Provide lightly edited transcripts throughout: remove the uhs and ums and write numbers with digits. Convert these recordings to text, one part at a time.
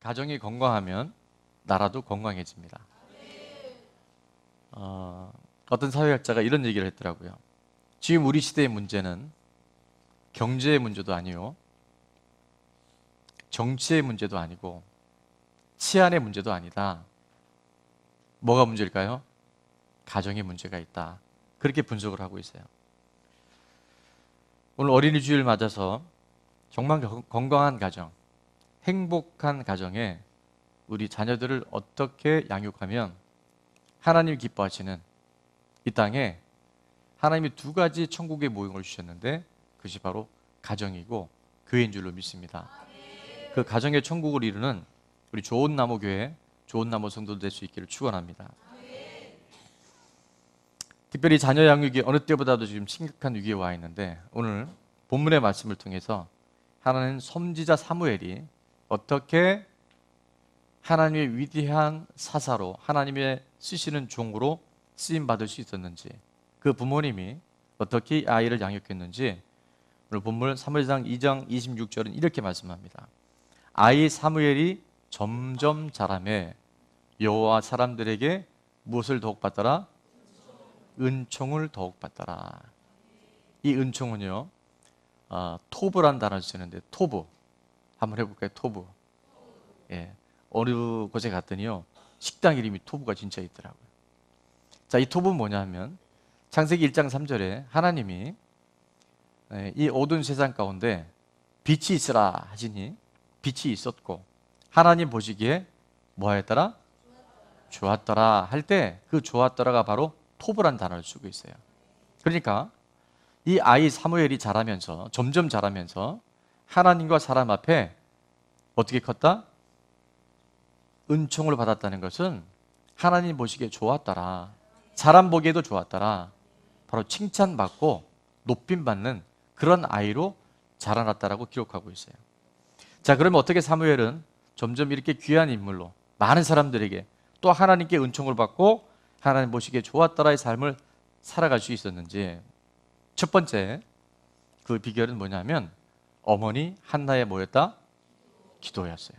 가정이 건강하면 나라도 건강해집니다. 어떤 사회학자가 이런 얘기를 했더라고요. 지금 우리 시대의 문제는 경제의 문제도 아니요, 정치의 문제도 아니고 치안의 문제도 아니다. 뭐가 문제일까요? 가정의 문제가 있다. 그렇게 분석을 하고 있어요. 오늘 어린이 주일 맞아서 정말 건강한 가정, 행복한 가정에 우리 자녀들을 어떻게 양육하면 하나님 기뻐하시는 이 땅에 하나님이 두 가지 천국의 모형을 주셨는데 그것이 바로 가정이고 교회인 줄로 믿습니다. 그 가정의 천국을 이루는 우리 좋은 나무 교회, 좋은 나무 성도들 될 수 있기를 축원합니다. 특별히 자녀 양육이 어느 때보다도 지금 심각한 위기에 와 있는데 오늘 본문의 말씀을 통해서 하나님 선지자 사무엘이 어떻게 하나님의 위대한 사사로 하나님의 쓰시는 종으로 쓰임 받을 수 있었는지, 그 부모님이 어떻게 아이를 양육했는지 오늘 본문 사무엘상 2장 26절은 이렇게 말씀합니다. 아이 사무엘이 점점 자라매 여호와 사람들에게 무엇을 더욱 받더라? 은총을 더욱 받더라. 이 은총은요, 토브라는 단어를 쓰는데, 토브 한번 해볼까요? 토브. 예, 어느 곳에 갔더니요, 식당 이름이 토브가 진짜 있더라고요. 자, 이 토브는 뭐냐 하면 창세기 1장 3절에 하나님이 이 어두운 세상 가운데 빛이 있으라 하시니 빛이 있었고 하나님 보시기에 뭐하였더라? 좋았더라 할 때 그 좋았더라가 바로 토브란 단어를 쓰고 있어요. 그러니까 이 아이 사무엘이 자라면서 점점 자라면서 하나님과 사람 앞에 어떻게 컸다? 은총을 받았다는 것은 하나님 보시기에 좋았더라, 사람 보기에도 좋았더라, 바로 칭찬받고 높임받는 그런 아이로 자라났다라고 기록하고 있어요. 자, 그러면 어떻게 사무엘은 점점 이렇게 귀한 인물로 많은 사람들에게 또 하나님께 은총을 받고 하나님 보시기에 좋았더라의 삶을 살아갈 수 있었는지, 첫 번째 그 비결은 뭐냐면 어머니 한나의 뭐였다? 기도였어요.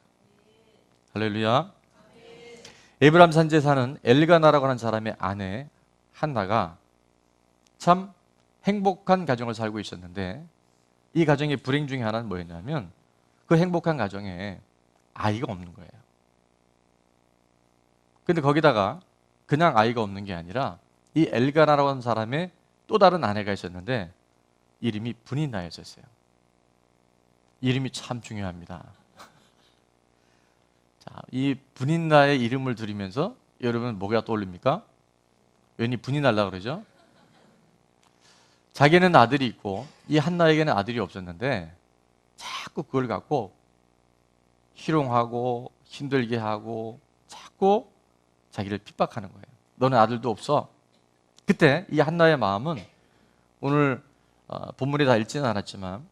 할렐루야. 에브람 산지에 사는 엘가나라고 하는 사람의 아내 한나가 참 행복한 가정을 살고 있었는데 이 가정의 불행 중에 하나는 뭐였냐면 그 행복한 가정에 아이가 없는 거예요. 근데 거기다가 그냥 아이가 없는 게 아니라 이 엘가나라고 하는 사람의 또 다른 아내가 있었는데 이름이 브닌나였었어요. 이름이 참 중요합니다. 자, 이 브닌나의 이름을 들으면서 여러분 뭐가 떠올립니까? 왠지 분이 날라 그러죠? 자기는 아들이 있고 이 한나에게는 아들이 없었는데 자꾸 그걸 갖고 희롱하고 힘들게 하고 자꾸 자기를 핍박하는 거예요. 너는 아들도 없어. 그때 이 한나의 마음은 오늘 본문에 다 읽지는 않았지만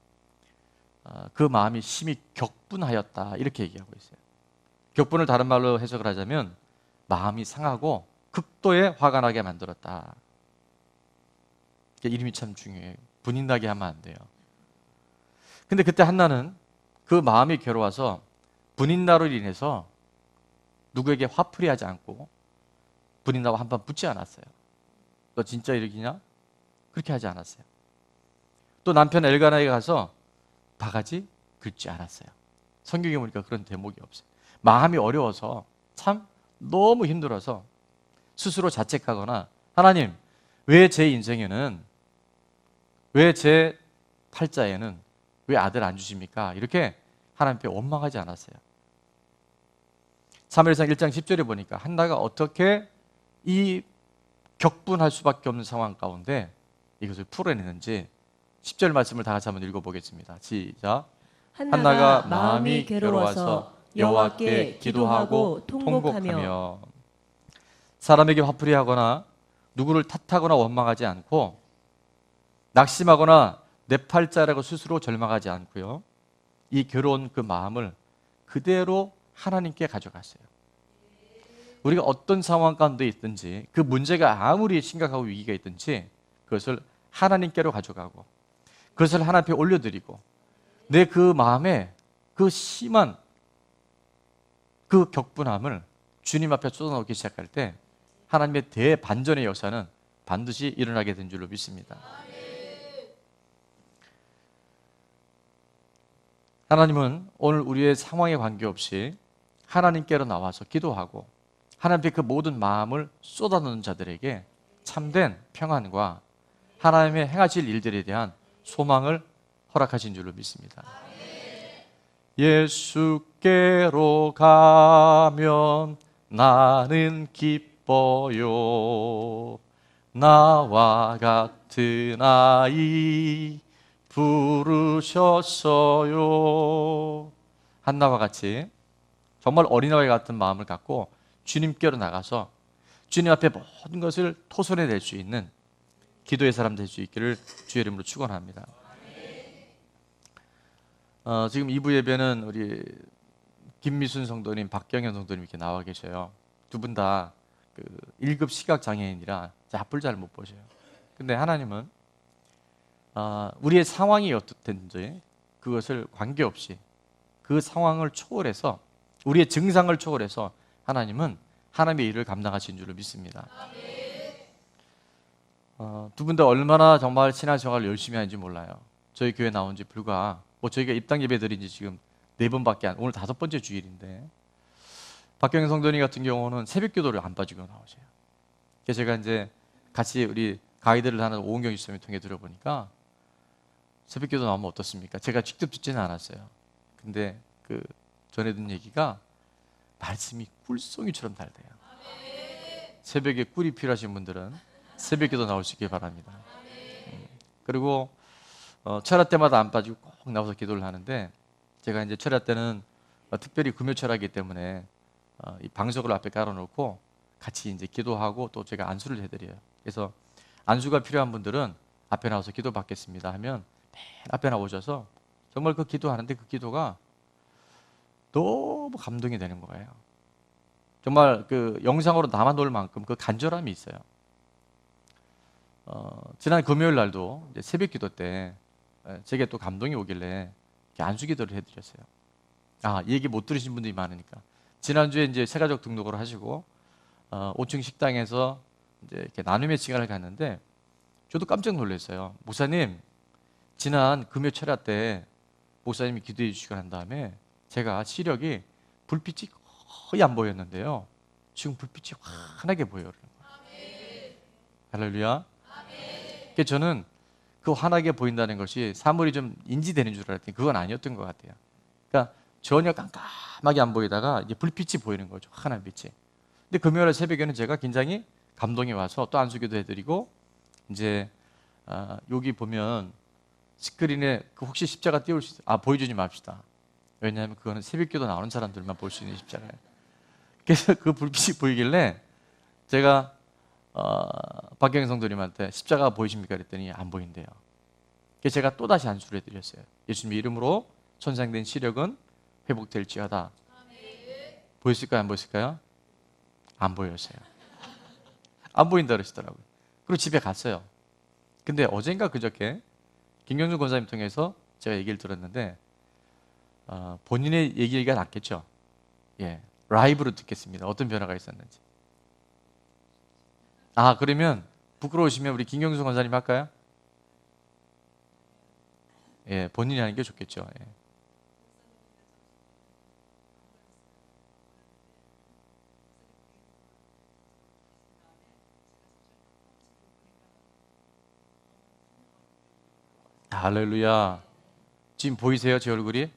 그 마음이 심히 격분하였다 이렇게 얘기하고 있어요. 격분을 다른 말로 해석을 하자면 마음이 상하고 극도의 화가 나게 만들었다. 이름이 참 중요해요. 분이 나게 하면 안 돼요. 근데 그때 한나는 그 마음이 괴로워서 분인나로 인해서 누구에게 화풀이 하지 않고 분인나와 한번 붙지 않았어요. 너 진짜 이러기냐? 그렇게 하지 않았어요. 또 남편 엘가나에게 가서 바가지 긁지 않았어요. 성경에 보니까 그런 대목이 없어요. 마음이 어려워서 참 너무 힘들어서 스스로 자책하거나 하나님 왜 제 인생에는, 왜 제 팔자에는 왜 아들 안 주십니까? 이렇게 하나님 앞에 원망하지 않았어요. 사무엘상 1장 10절에 보니까 한나가 어떻게 이 격분할 수밖에 없는 상황 가운데 이것을 풀어내는지 10절 말씀을 다 같이 한번 읽어보겠습니다. 시작. 한나가 마음이 괴로워서 여호와께 기도하고 통곡하며 사람에게 화풀이하거나 누구를 탓하거나 원망하지 않고 낙심하거나 내 팔자라고 스스로 절망하지 않고요, 이 괴로운 그 마음을 그대로 하나님께 가져갔어요. 우리가 어떤 상황 가운데 있든지 그 문제가 아무리 심각하고 위기가 있든지 그것을 하나님께로 가져가고 그것을 하나님 앞에 올려드리고 내 그 마음에 그 심한 그 격분함을 주님 앞에 쏟아놓기 시작할 때 하나님의 대반전의 역사는 반드시 일어나게 된 줄로 믿습니다. 하나님은 오늘 우리의 상황에 관계없이 하나님께로 나와서 기도하고 하나님께 그 모든 마음을 쏟아놓는 자들에게 참된 평안과 하나님의 행하실 일들에 대한 소망을 허락하신 줄로 믿습니다. 예수께로 가면 나는 기뻐요. 나와 같은 아이 부르셨어요. 한나와 같이 정말 어린아이 같은 마음을 갖고 주님께로 나가서 주님 앞에 모든 것을 토설해낼 수 있는 기도의 사람 될 수 있기를 주의 이름으로 축원합니다. 지금 2부 예배는 우리 김미순 성도님, 박경현 성도님 이렇게 나와 계셔요. 두 분 다 1급 시각 장애인이라 앞을 잘 못 보셔요. 근데 하나님은 우리의 상황이 어떻든지 그것을 관계없이 그 상황을 초월해서 우리의 증상을 초월해서 하나님은 하나님의 일을 감당하신 줄로 믿습니다. 두 분 다 얼마나 정말 신앙생활을 열심히 하는지 몰라요. 저희 교회 나온 지 불과 저희가 입당 예배 드린 지 지금 4번밖에 오늘 5번째 주일인데 박경영 성도님 같은 경우는 새벽 기도를 안 빠지고 나오세요. 그래서 제가 이제 같이 우리 가이드를 하는 오은경 집사님을 통해 들어보니까 새벽 기도 나오면 어떻습니까? 제가 직접 듣지는 않았어요. 근데 전에 듣는 얘기가 말씀이 꿀송이처럼 달대요. 새벽에 꿀이 필요하신 분들은 새벽 기도 나올 수 있길 바랍니다. 그리고 철야 때마다 안 빠지고 꼭 나와서 기도를 하는데 제가 이제 철야 때는 특별히 금요 철야이기 때문에 이 방석을 앞에 깔아놓고 같이 이제 기도하고 또 제가 안수를 해드려요. 그래서 안수가 필요한 분들은 앞에 나와서 기도 받겠습니다 하면 맨 앞에 나오셔서 정말 그 기도하는데 그 기도가 너무 감동이 되는 거예요. 정말 영상으로 남아놓을 만큼 그 간절함이 있어요. 지난 금요일 날도 이제 새벽 기도 때 제게 또 감동이 오길래 안수 기도를 해드렸어요. 이 얘기 못 들으신 분들이 많으니까. 지난주에 이제 새가족 등록을 하시고 5층 식당에서 이제 이렇게 나눔의 시간을 갔는데 저도 깜짝 놀랐어요. 목사님, 지난 금요 철야 때 목사님이 기도해 주시고 난 다음에 제가 시력이 불빛이 거의 안 보였는데요. 지금 불빛이 환하게 보여요. 할렐루야. 그래서 저는 그 환하게 보인다는 것이 사물이 좀 인지되는 줄 알았더니 그건 아니었던 것 같아요. 그러니까 전혀 깜깜하게 안 보이다가 이제 불빛이 보이는 거죠. 환한 빛이. 근데 금요일 새벽에는 제가 굉장히 감동이 와서 또 안수기도 해드리고 이제 여기 보면 스크린에 혹시 십자가 띄울 수 보여주지 맙시다. 왜냐하면 그거는 새벽기도 나오는 사람들만 볼 수 있는 십자가예요. 그래서 그 불빛이 보이길래 제가 박경영 성도님한테 십자가 보이십니까? 그랬더니 안 보인대요. 그래서 제가 또다시 안수를 해드렸어요. 예수님의 이름으로 손상된 시력은 회복될지어다. 보였을까요? 안 보였을까요? 안 보였어요. 안 보인다 그러시더라고요. 그리고 집에 갔어요. 근데 어젠가 그저께 김경준 권사님 통해서 제가 얘기를 들었는데 본인의 얘기가 낫겠죠. 예, 라이브로 듣겠습니다. 어떤 변화가 있었는지. 그러면 부끄러우시면 우리 김경준 권사님 할까요? 예, 본인이 하는 게 좋겠죠. 예. 할렐루야. 지금 보이세요? 제 얼굴이?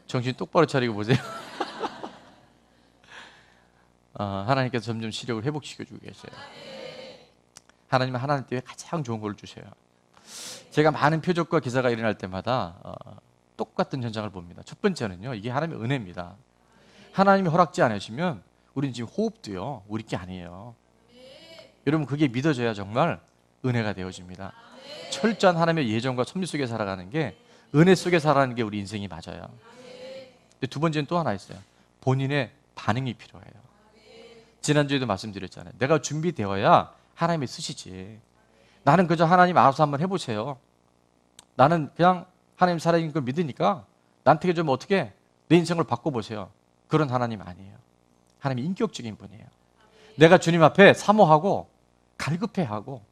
정신 똑바로 차리고 보세요. 하나님께서 점점 시력을 회복시켜주고 계세요. 하나님은 하나님 때문에 가장 좋은 걸 주셔요. 제가 많은 표적과 기사가 일어날 때마다 똑같은 현상을 봅니다. 첫 번째는요, 이게 하나님의 은혜입니다. 하나님이 허락지 않으시면 우리는 지금 호흡도요, 우리 게 아니에요. 여러분, 그게 믿어져야 정말 은혜가 되어집니다. 철저한 하나님의 예정과 섭리 속에 살아가는 게, 은혜 속에 살아가는 게 우리 인생이 맞아요. 근데 두 번째는 또 하나 있어요. 본인의 반응이 필요해요. 지난주에도 말씀드렸잖아요. 내가 준비되어야 하나님이 쓰시지. 나는 그저 하나님 알아서 한번 해보세요. 나는 그냥 하나님 살아있는 걸 믿으니까 나한테 좀 어떻게 내 인생을 바꿔보세요. 그런 하나님 아니에요. 하나님 인격적인 분이에요. 내가 주님 앞에 사모하고 갈급해하고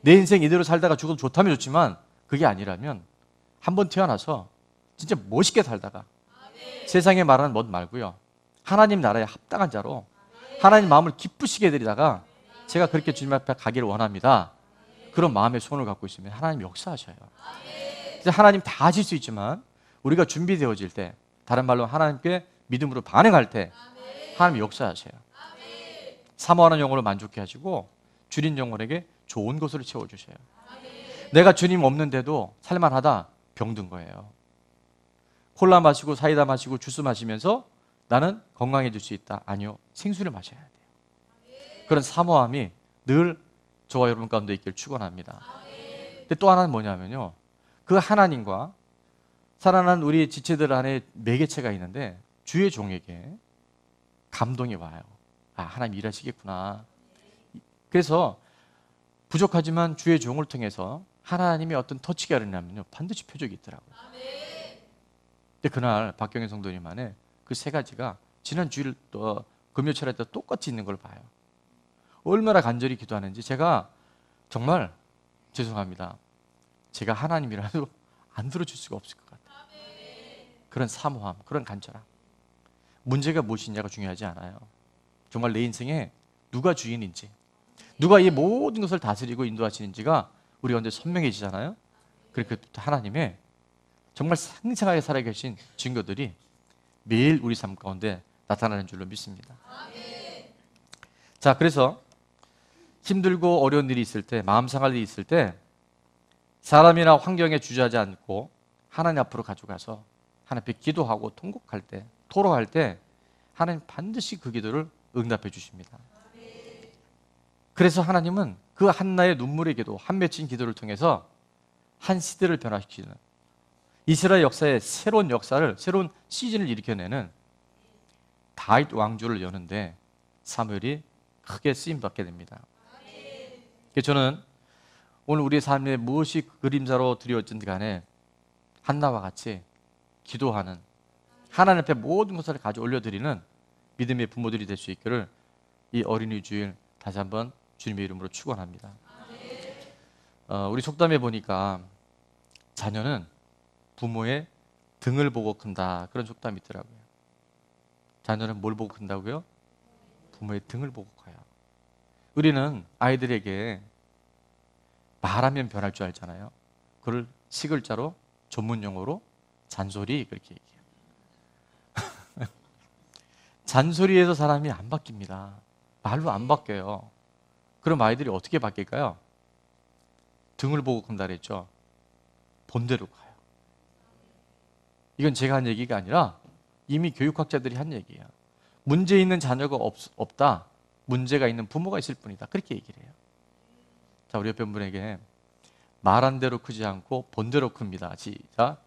내 인생 이대로 살다가 죽어도 좋다면 좋지만 그게 아니라면 한번 태어나서 진짜 멋있게 살다가 세상에 말하는 것 말고요. 하나님 나라에 합당한 자로 하나님 마음을 기쁘시게 해드리다가 제가 그렇게 주님 앞에 가기를 원합니다. 그런 마음의 소원을 갖고 있으면 하나님 역사하셔요. 하나님 다 하실 수 있지만 우리가 준비되어질 때, 다른 말로 하나님께 믿음으로 반응할 때 하나님 역사하셔요. 사모하는 영혼을 만족해 하시고 줄인 영혼에게 좋은 것으로 채워주셔요. 내가 주님 없는데도 살만하다, 병든 거예요. 콜라 마시고 사이다 마시고 주스 마시면서 나는 건강해질 수 있다. 아니요, 생수를 마셔야 돼요. 그런 사모함이 늘 저와 여러분 가운데 있기를 축원합니다. 근데 또 하나는 뭐냐면요, 그 하나님과 살아난 우리 지체들 안에 매개체가 있는데 주의 종에게 감동이 와요. 아, 하나님 일하시겠구나. 그래서 부족하지만 주의 종을 통해서 하나님의 어떤 터치가 일어나면요, 반드시 표적이 있더라고요. 근데 그날 박경현 성도님 안에 그 세 가지가 지난 주일 또 금요 철회 때 똑같이 있는 걸 봐요. 얼마나 간절히 기도하는지 제가 정말 죄송합니다. 제가 하나님이라도 안 들어줄 수가 없을 것 같아요. 그런 사모함, 그런 간절함. 문제가 무엇이냐가 중요하지 않아요. 정말 내 인생에 누가 주인인지, 누가 이 모든 것을 다스리고 인도하시는지가 우리 가운데 선명해지잖아요. 그렇게 하나님의 정말 생생하게 살아계신 증거들이 매일 우리 삶 가운데 나타나는 줄로 믿습니다. 자, 그래서 힘들고 어려운 일이 있을 때, 마음 상할 일이 있을 때 사람이나 환경에 주저하지 않고 하나님 앞으로 가져가서 하나님 앞에 기도하고 통곡할 때, 토로할 때 하나님 반드시 그 기도를 응답해 주십니다. 그래서 하나님은 그 한나의 눈물의 기도, 한 맺힌 기도를 통해서 한 시대를 변화시키는, 이스라엘 역사의 새로운 역사를, 새로운 시즌을 일으켜내는 다윗 왕조를 여는데 사무엘이 크게 쓰임받게 됩니다. 그래서 저는 오늘 우리의 삶에 무엇이 그림자로 드리워진 간에 한나와 같이 기도하는, 하나님 앞에 모든 것을 가져 올려드리는 믿음의 부모들이 될 수 있기를 이 어린이 주일 다시 한번 주님의 이름으로 축원합니다. 우리 속담에 보니까 자녀는 부모의 등을 보고 큰다, 그런 속담이 있더라고요. 자녀는 뭘 보고 큰다고요? 부모의 등을 보고 커요. 우리는 아이들에게 말하면 변할 줄 알잖아요. 그걸 시글자로 전문 용어로 잔소리, 그렇게 얘기해요. 잔소리에서 사람이 안 바뀝니다. 말로 안 바뀌어요. 그럼 아이들이 어떻게 바뀔까요? 등을 보고 큰다 그랬죠. 본대로 가요. 이건 제가 한 얘기가 아니라 이미 교육학자들이 한 얘기예요. 문제 있는 자녀가 없다. 문제가 있는 부모가 있을 뿐이다. 그렇게 얘기를 해요. 자, 우리 옆에 분에게 말한 대로 크지 않고 본대로 큽니다. 시작.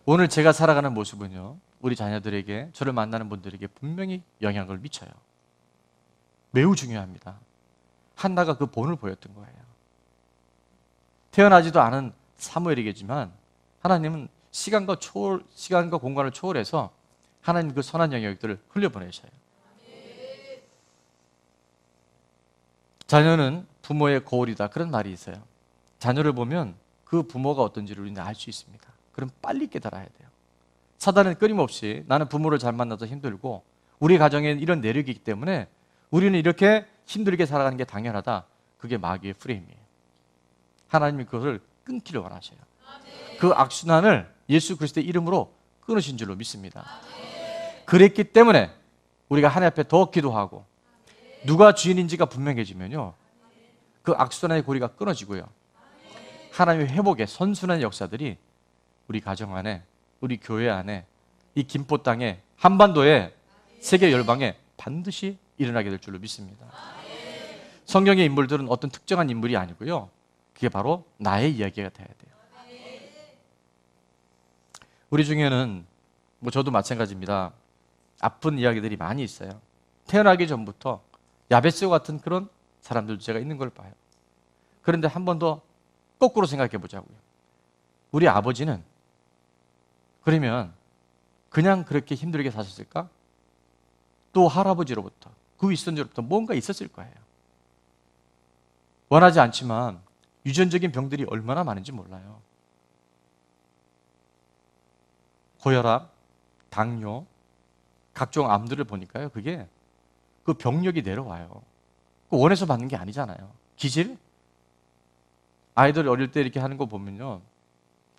오늘 제가 살아가는 모습은요, 우리 자녀들에게, 저를 만나는 분들에게 분명히 영향을 미쳐요. 매우 중요합니다. 한나가 그 본을 보였던 거예요. 태어나지도 않은 사무엘이겠지만 하나님은 시간과 공간을 초월해서 하나님 그 선한 영역들을 흘려보내셔요. 자녀는 부모의 거울이다, 그런 말이 있어요. 자녀를 보면 그 부모가 어떤지를 우리는 알 수 있습니다. 그럼 빨리 깨달아야 돼요. 사단은 끊임없이 나는 부모를 잘 만나서 힘들고 우리 가정에 이런 내력이 있기 때문에 우리는 이렇게 힘들게 살아가는 게 당연하다. 그게 마귀의 프레임이에요. 하나님이 그것을 끊기를 원하셔요. 그 악순환을 예수 그리스도의 이름으로 끊으신 줄로 믿습니다. 그랬기 때문에 우리가 하나님 앞에 더 기도하고 누가 주인인지가 분명해지면요, 그 악순환의 고리가 끊어지고요, 하나님의 회복의 선순환의 역사들이 우리 가정 안에, 우리 교회 안에, 이 김포 땅에, 한반도에, 세계 열방에 반드시 일어나게 될 줄로 믿습니다. 성경의 인물들은 어떤 특정한 인물이 아니고요, 그게 바로 나의 이야기가 돼야 돼요. 우리 중에는 저도 마찬가지입니다. 아픈 이야기들이 많이 있어요. 태어나기 전부터 야베스 같은 그런 사람들도 제가 있는 걸 봐요. 그런데 한 번 더 거꾸로 생각해 보자고요. 우리 아버지는 그러면 그냥 그렇게 힘들게 사셨을까? 또 할아버지로부터, 그 윗선조로부터 뭔가 있었을 거예요. 원하지 않지만 유전적인 병들이 얼마나 많은지 몰라요. 고혈압, 당뇨, 각종 암들을 보니까요, 그게 그 병력이 내려와요. 그 원해서 받는 게 아니잖아요. 기질? 아이들 어릴 때 이렇게 하는 거 보면요,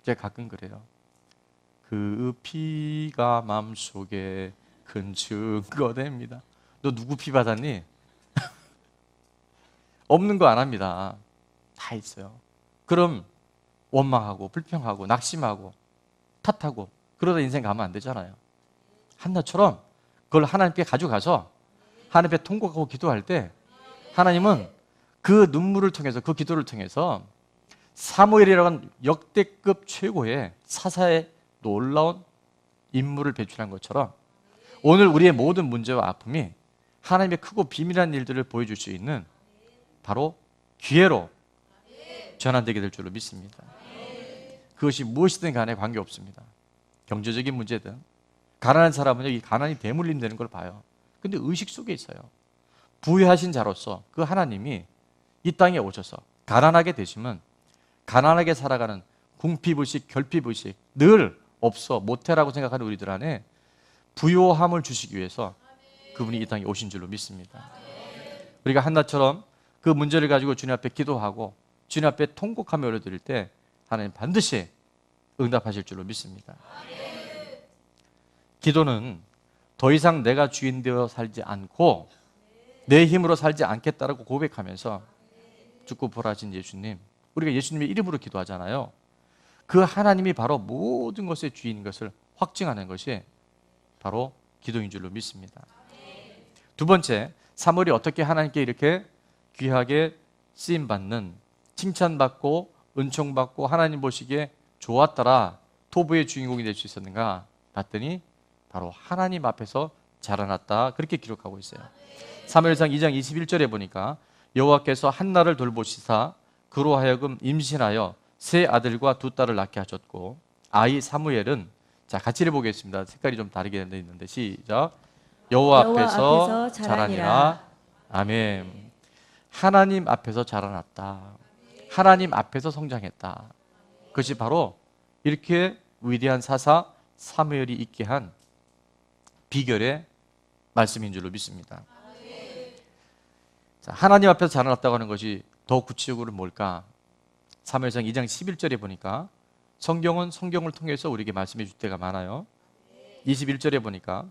제가 가끔 그래요. 그 피가 마음속에 큰 증거됩니다. 너 누구 피 받았니? 없는 거 안 합니다. 다 있어요. 그럼 원망하고 불평하고 낙심하고 탓하고 그러다 인생 가면 안 되잖아요. 한나처럼 그걸 하나님께 가져가서 하나님께 통곡하고 기도할 때 하나님은 그 눈물을 통해서, 그 기도를 통해서 사무엘이라고 하는 역대급 최고의 사사의 놀라운 인물을 배출한 것처럼 오늘 우리의 모든 문제와 아픔이 하나님의 크고 비밀한 일들을 보여줄 수 있는 바로 기회로 전환되게 될 줄로 믿습니다. 그것이 무엇이든 간에 관계없습니다. 경제적인 문제든, 가난한 사람은 이 가난이 대물림되는 걸 봐요. 근데 의식 속에 있어요. 부유하신 자로서 그 하나님이 이 땅에 오셔서 가난하게 되시면 가난하게 살아가는 궁핍의식, 결핍의식 늘 없어 못해라고 생각하는 우리들 안에 부요함을 주시기 위해서 그분이 이 땅에 오신 줄로 믿습니다. 우리가 한나처럼 그 문제를 가지고 주님 앞에 기도하고 주님 앞에 통곡하며 올려드릴 때 하나님 반드시 응답하실 줄로 믿습니다. 기도는 더 이상 내가 주인 되어 살지 않고 내 힘으로 살지 않겠다라고 고백하면서 죽고 부활하신 예수님, 우리가 예수님의 이름으로 기도하잖아요. 그 하나님이 바로 모든 것의 주인인 것을 확증하는 것이 바로 기도인 줄로 믿습니다. 두 번째, 사무엘이 어떻게 하나님께 이렇게 귀하게 쓰임받는, 칭찬받고 은총받고 하나님 보시기에 좋았더라, 토부의 주인공이 될 수 있었는가 봤더니 바로 하나님 앞에서 자라났다, 그렇게 기록하고 있어요. 사무엘상 2장 21절에 보니까 여호와께서 한나를 돌보시사 그로 하여금 임신하여 세 아들과 두 딸을 낳게 하셨고, 아이 사무엘은, 자 같이 해보겠습니다. 색깔이 좀 다르게 되어 있는데 시작. 여호와 앞에서 자라니라. 아멘. 하나님 앞에서 자라났다. 하나님 앞에서 성장했다. 그것이 바로 이렇게 위대한 사사 사무엘이 있게 한 비결의 말씀인 줄로 믿습니다. 자, 하나님 앞에서 자라났다고 하는 것이 더 구체적으로 뭘까? 사무엘상 2장 11절에 보니까 성경은 성경을 통해서 우리에게 말씀해 줄 때가 많아요. 21절에 보니까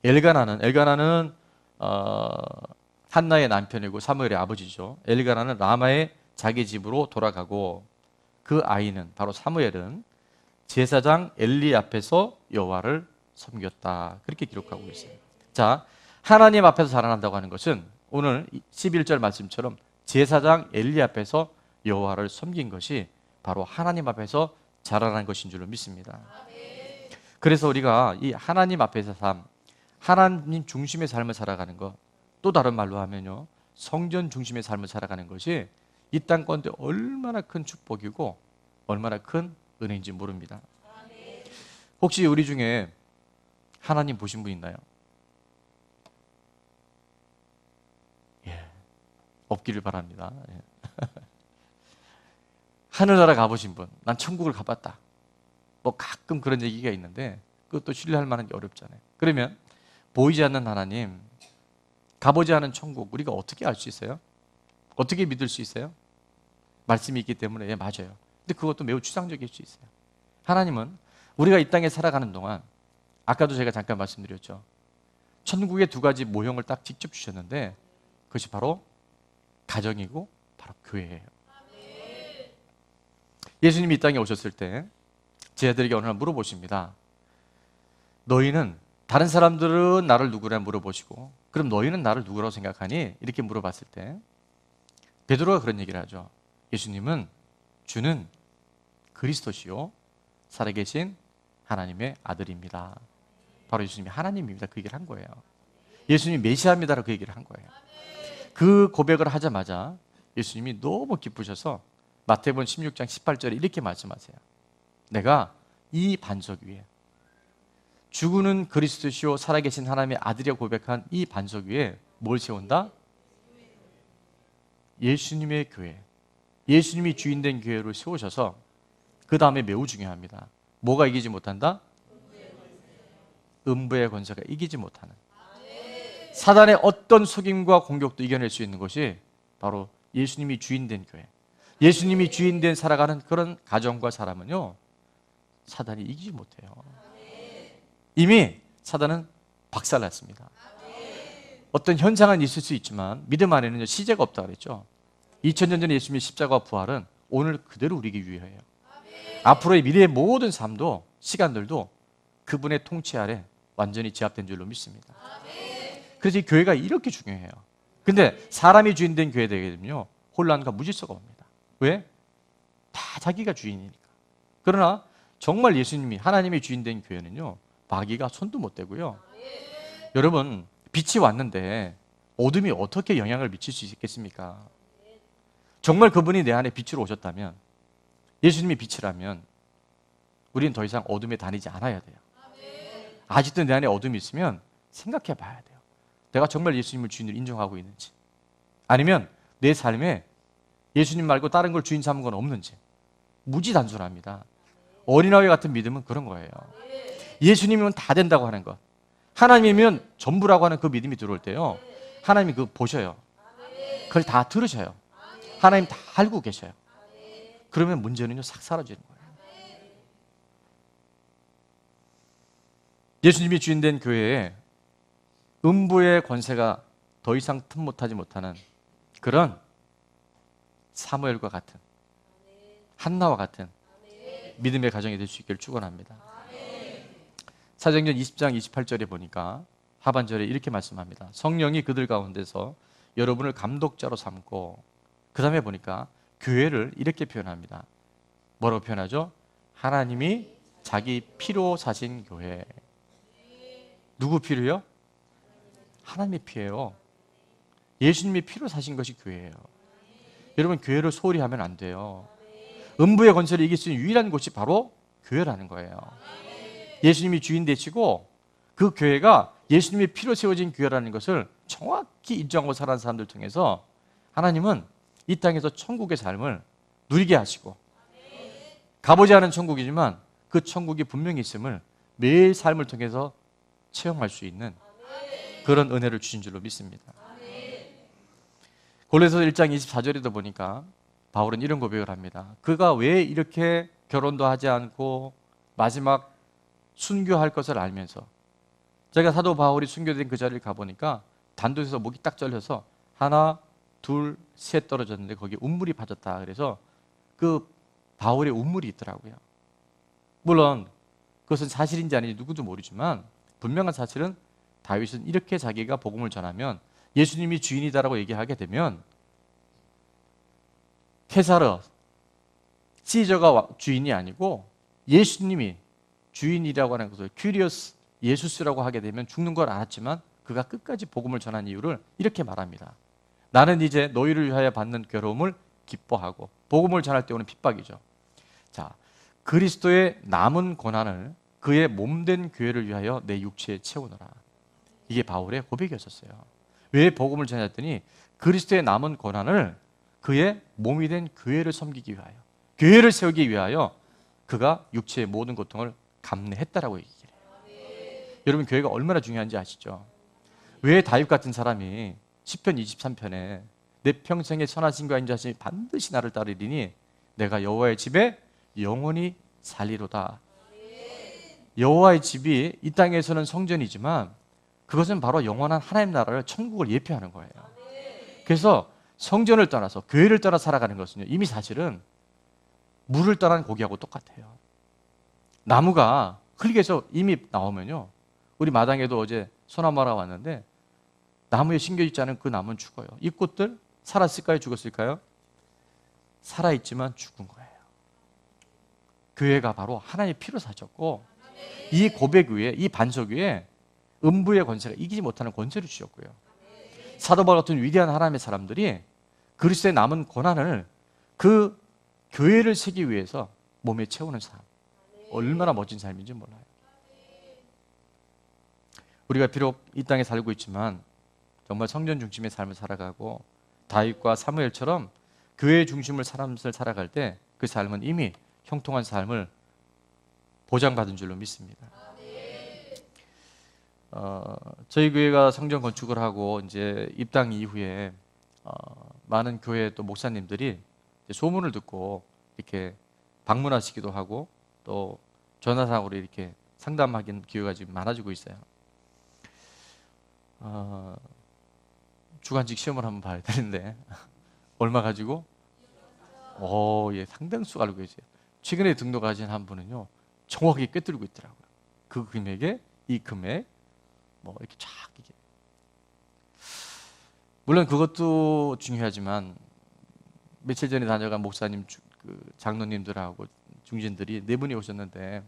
엘가나는 한나의 남편이고 사무엘의 아버지죠. 엘가나는 라마의 자기 집으로 돌아가고 그 아이는, 바로 사무엘은 제사장 엘리 앞에서 여호와를 섬겼다, 그렇게 기록하고 있어요. 자, 하나님 앞에서 자라난다고 하는 것은 오늘 11절 말씀처럼 제사장 엘리 앞에서 여호와를 섬긴 것이 바로 하나님 앞에서 자라난 것인 줄로 믿습니다. 그래서 우리가 이 하나님 앞에서 삶, 하나님 중심의 삶을 살아가는 것, 또 다른 말로 하면요, 성전 중심의 삶을 살아가는 것이 이 땅 가운데 얼마나 큰 축복이고 얼마나 큰 은혜인지 모릅니다. 혹시 우리 중에 하나님 보신 분 있나요? 예, 없기를 바랍니다. 예. 하늘나라 가보신 분, 난 천국을 가봤다, 뭐 가끔 그런 얘기가 있는데 그것도 신뢰할 만한 게 어렵잖아요. 그러면 보이지 않는 하나님, 가보지 않은 천국, 우리가 어떻게 알 수 있어요? 어떻게 믿을 수 있어요? 말씀이 있기 때문에. 예, 맞아요. 근데 그것도 매우 추상적일 수 있어요. 하나님은 우리가 이 땅에 살아가는 동안, 아까도 제가 잠깐 말씀드렸죠, 천국의 두 가지 모형을 딱 직접 주셨는데 그것이 바로 가정이고 바로 교회예요. 예수님이 이 땅에 오셨을 때 제자들에게 어느 날 물어보십니다. 너희는, 다른 사람들은 나를 누구라 물어보시고, 그럼 너희는 나를 누구라고 생각하니? 이렇게 물어봤을 때 베드로가 그런 얘기를 하죠. 예수님은 주는 그리스도시요 살아계신 하나님의 아들입니다. 바로 예수님이 하나님입니다, 그 얘기를 한 거예요. 예수님이 메시아입니다라고 그 얘기를 한 거예요. 그 고백을 하자마자 예수님이 너무 기쁘셔서 마태복음 16장 18절에 이렇게 말씀하세요. 내가 이 반석 위에 죽으는 그리스도시요 살아계신 하나님의 아들이라고 고백한 이 반석 위에 뭘 세운다? 예수님의 교회, 예수님이 주인된 교회를 세우셔서 그 다음에 매우 중요합니다. 뭐가 이기지 못한다? 음부의 권세가 이기지 못하는, 사단의 어떤 속임과 공격도 이겨낼 수 있는 것이 바로 예수님이 주인된 교회, 예수님이 주인된 살아가는 그런 가정과 사람은요, 사단이 이기지 못해요. 이미 사단은 박살났습니다. 어떤 현상은 있을 수 있지만 믿음 안에는 시제가 없다고 그랬죠. 2000년 전에 예수님의 십자가 부활은 오늘 그대로 우리에게 유효해요. 앞으로의 미래의 모든 삶도 시간들도 그분의 통치 아래 완전히 제압된 줄로 믿습니다. 그래서 이 교회가 이렇게 중요해요. 근데 사람이 주인된 교회 되게 되면요, 혼란과 무질서가 옵니다. 왜? 다 자기가 주인이니까. 그러나 정말 예수님이 하나님의 주인된 교회는요, 마귀가 손도 못 대고요. 여러분, 빛이 왔는데 어둠이 어떻게 영향을 미칠 수 있겠습니까? 정말 그분이 내 안에 빛으로 오셨다면, 예수님이 빛이라면 우리는 더 이상 어둠에 다니지 않아야 돼요. 아직도 내 안에 어둠이 있으면 생각해 봐야 돼요. 내가 정말 예수님을 주인으로 인정하고 있는지, 아니면 내 삶에 예수님 말고 다른 걸 주인 삼은 건 없는지. 무지 단순합니다. 어린아이 같은 믿음은 그런 거예요. 예수님이면 다 된다고 하는 것, 하나님이면 전부라고 하는 그 믿음이 들어올 때요, 하나님이 그거 보셔요. 그걸 다 들으셔요. 하나님 다 알고 계셔요. 그러면 문제는요, 싹 사라지는 거예요. 예수님이 주인된 교회에 음부의 권세가 더 이상 틈 못하지 못하는 그런 사무엘과 같은, 한나와 같은 믿음의 가정이 될 수 있기를 축원합니다. 사도행전 20장 28절에 보니까 하반절에 이렇게 말씀합니다. 성령이 그들 가운데서 여러분을 감독자로 삼고, 그 다음에 보니까 교회를 이렇게 표현합니다. 뭐라고 표현하죠? 하나님이 자기 피로 사신 교회. 누구 피로요? 하나님의 피예요. 예수님이 피로 사신 것이 교회예요. 여러분, 교회를 소홀히 하면 안 돼요. 음부의 권세를 이길 수 있는 유일한 곳이 바로 교회라는 거예요. 예수님이 주인 되시고 그 교회가 예수님의 피로 세워진 교회라는 것을 정확히 인정하고 살아가는 사람들 통해서 하나님은 이 땅에서 천국의 삶을 누리게 하시고, 가보지 않은 천국이지만 그 천국이 분명히 있음을 매일 삶을 통해서 체험할 수 있는 그런 은혜를 주신 줄로 믿습니다. 골로새서 1장 24절에도 보니까 바울은 이런 고백을 합니다. 그가 왜 이렇게 결혼도 하지 않고 마지막 순교할 것을 알면서, 제가 사도 바울이 순교된 그 자리를 가보니까 단도에서 목이 딱 잘려서 하나, 둘, 셋 떨어졌는데 거기에 운물이 빠졌다. 그래서 그 바울의 운물이 있더라고요. 물론 그것은 사실인지 아닌지 누구도 모르지만 분명한 사실은 다윗은 이렇게 자기가 복음을 전하면, 예수님이 주인이다라고 얘기하게 되면 케사르, 시저가 주인이 아니고 예수님이 주인이라고 하는 것을 큐리어스 예수스라고 하게 되면 죽는 걸 알았지만 그가 끝까지 복음을 전한 이유를 이렇게 말합니다. 나는 이제 너희를 위하여 받는 괴로움을 기뻐하고, 복음을 전할 때 오는 핍박이죠. 자, 그리스도의 남은 고난을 그의 몸된 교회를 위하여 내 육체에 채우노라. 이게 바울의 고백이었어요. 왜 복음을 전했더니 그리스도의 남은 고난을 그의 몸이 된 교회를 섬기기 위하여, 교회를 세우기 위하여 그가 육체의 모든 고통을 감내했다라고 얘기해요. 여러분, 교회가 얼마나 중요한지 아시죠? 왜 다윗 같은 사람이 시편 23편에 내 평생의 선하심과 인자심이 반드시 나를 따르리니 내가 여호와의 집에 영원히 살리로다. 여호와의 집이 이 땅에서는 성전이지만 그것은 바로 영원한 하나님 나라를, 천국을 예표하는 거예요. 그래서 성전을 떠나서 교회를 떠나 살아가는 것은요, 이미 사실은 물을 떠난 고기하고 똑같아요. 나무가 흙에서 이미 나오면요, 우리 마당에도 어제 소나무가 왔는데 나무에 심겨있지 않은 그 나무는 죽어요. 이 꽃들 살았을까요? 죽었을까요? 살아있지만 죽은 거예요. 교회가 바로 하나님의 피로 사셨고, 이 고백 위에, 이 반석 위에 음부의 권세가 이기지 못하는 권세를 주셨고요. 사도 바울 같은 위대한 하나님의 사람들이 그리스도의 남은 고난을 그 교회를 세기 위해서 몸에 채우는 삶, 얼마나 멋진 삶인지 몰라요. 우리가 비록 이 땅에 살고 있지만 정말 성전 중심의 삶을 살아가고 다윗과 사무엘처럼 교회 중심을 삶을 살아갈 때 그 삶은 이미 형통한 삶을 보장받은 줄로 믿습니다. 저희 교회가 성전 건축을 하고 이제 입당 이후에 많은 교회 또 목사님들이 소문을 듣고 이렇게 방문하시기도 하고 또 전화상으로 이렇게 상담하기는 기회가 지금 많아지고 있어요. 주관직 시험을 한번 봐야 되는데 얼마 가지고? 예, 상당수 알고 계세요. 최근에 등록하신 한 분은요 정확하게 꿰뚫고 있더라고요. 그 금액에 이 금액 뭐 이렇게 쫙 이게 물론 그것도 중요하지만 며칠 전에 다녀간 목사님 그 장로님들하고 중진들이 네 분이 오셨는데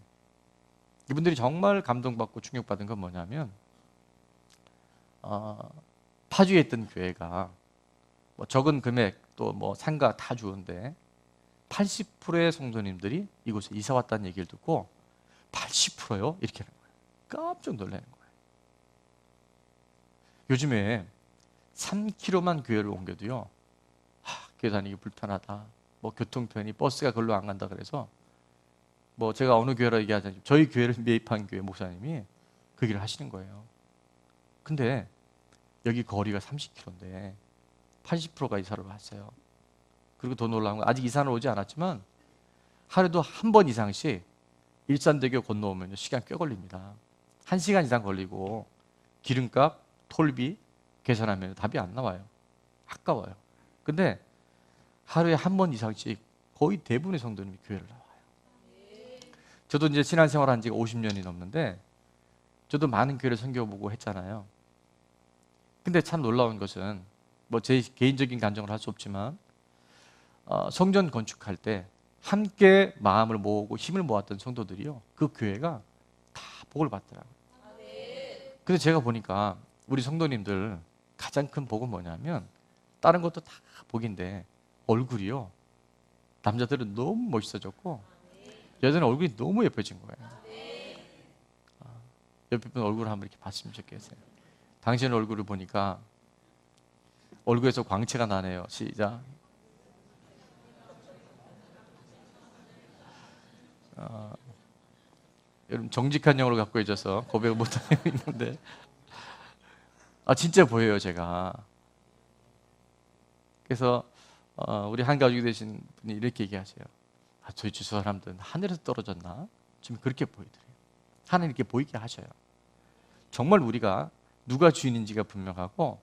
이분들이 정말 감동받고 충격받은 건 뭐냐면 파주에 있던 교회가 뭐 적은 금액 또 뭐 상가 다 주는데 80%의 성도님들이 이곳에 이사 왔다는 얘기를 듣고 80%요? 이렇게 하는 거예요. 깜짝 놀라는 거예요. 요즘에 3km만 교회를 옮겨도요 교회 다니기 불편하다, 뭐 교통편이 버스가 걸로 안 간다 그래서 뭐 제가 어느 교회라 얘기하지 않지만 저희 교회를 매입한 교회 목사님이 그 얘기를 하시는 거예요. 근데 여기 거리가 30km인데 80%가 이사를 왔어요. 그리고 더 놀라운 건 아직 이사는 오지 않았지만 하루도 한 번 이상씩 일산대교 건너오면 시간 꽤 걸립니다. 1시간 이상 걸리고 기름값, 톨비 계산하면 답이 안 나와요. 아까워요. 근데 하루에 한 번 이상씩 거의 대부분의 성도님이 교회를 나와요. 저도 이제 신앙생활 한 지가 50년이 넘는데 저도 많은 교회를 섬겨보고 했잖아요. 근데 참 놀라운 것은 뭐 제 개인적인 감정을 할 수 없지만 성전 건축할 때 함께 마음을 모으고 힘을 모았던 성도들이요 그 교회가 다 복을 받더라고요. 근데 제가 보니까 우리 성도님들 가장 큰 복은 뭐냐면 다른 것도 다 복인데 얼굴이요 남자들은 너무 멋있어졌고 여자는 얼굴이 너무 예뻐진 거예요. 옆에 분 얼굴을 한번 이렇게 봤으면 좋겠어요. 당신 얼굴을 보니까 얼굴에서 광채가 나네요. 시작. 여러분 정직한 영어를 갖고 있어서 고백을 못하고 있는데 진짜 보여요 제가. 그래서 우리 한 가족이 되신 분이 이렇게 얘기하세요. 도대체 저 사람들은 하늘에서 떨어졌나? 좀 그렇게 보이더래요. 하나님 이렇게 보이게 하셔요. 정말 우리가 누가 주인인지가 분명하고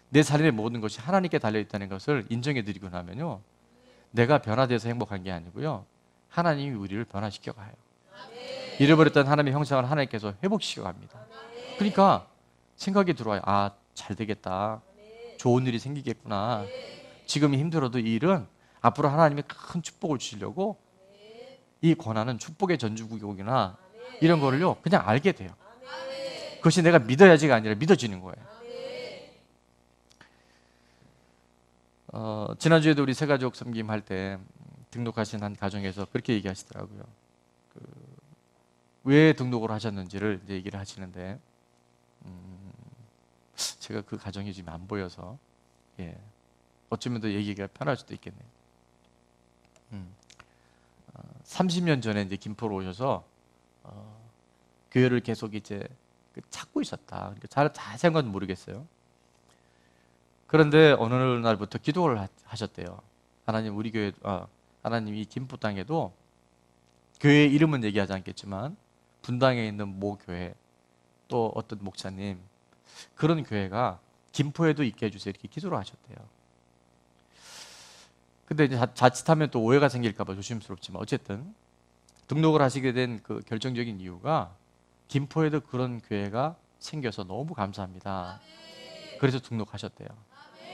내 삶의 모든 것이 하나님께 달려있다는 것을 인정해 드리고 나면요 내가 변화돼서 행복한 게 아니고요 하나님이 우리를 변화시켜 가요. 잃어버렸던 하나님의 형상을 하나님께서 회복시켜 갑니다. 그러니까 생각이 들어와요. 잘 되겠다. 좋은 일이 생기겠구나. 지금 힘들어도 이 일은 앞으로 하나님이 큰 축복을 주시려고 이 고난은 축복의 전주국이구나. 이런 거를요 그냥 알게 돼요. 그것이 내가 믿어야지가 아니라 믿어지는 거예요. 지난주에도 우리 새가족 섬김 할 때 등록하신 한 가정에서 그렇게 얘기하시더라고요. 왜 등록을 하셨는지를 이제 얘기를 하시는데 제가 그 가정이 지금 안 보여서 어쩌면 더 얘기가 편할 수도 있겠네요. 30년 전에 이제 김포로 오셔서 교회를 계속 이제 찾고 있었다. 자세한 건 모르겠어요. 그런데 어느 날부터 기도를 하셨대요. 하나님 우리 교회 하나님 이 김포 땅에도 교회 이름은 얘기하지 않겠지만 분당에 있는 모 교회 또 어떤 목사님 그런 교회가 김포에도 있게 해주세요 이렇게 기도를 하셨대요. 근데 이제 자칫하면 또 오해가 생길까 봐 조심스럽지만 어쨌든 등록을 하시게 된 그 결정적인 이유가 김포에도 그런 교회가 생겨서 너무 감사합니다. 그래서 등록하셨대요.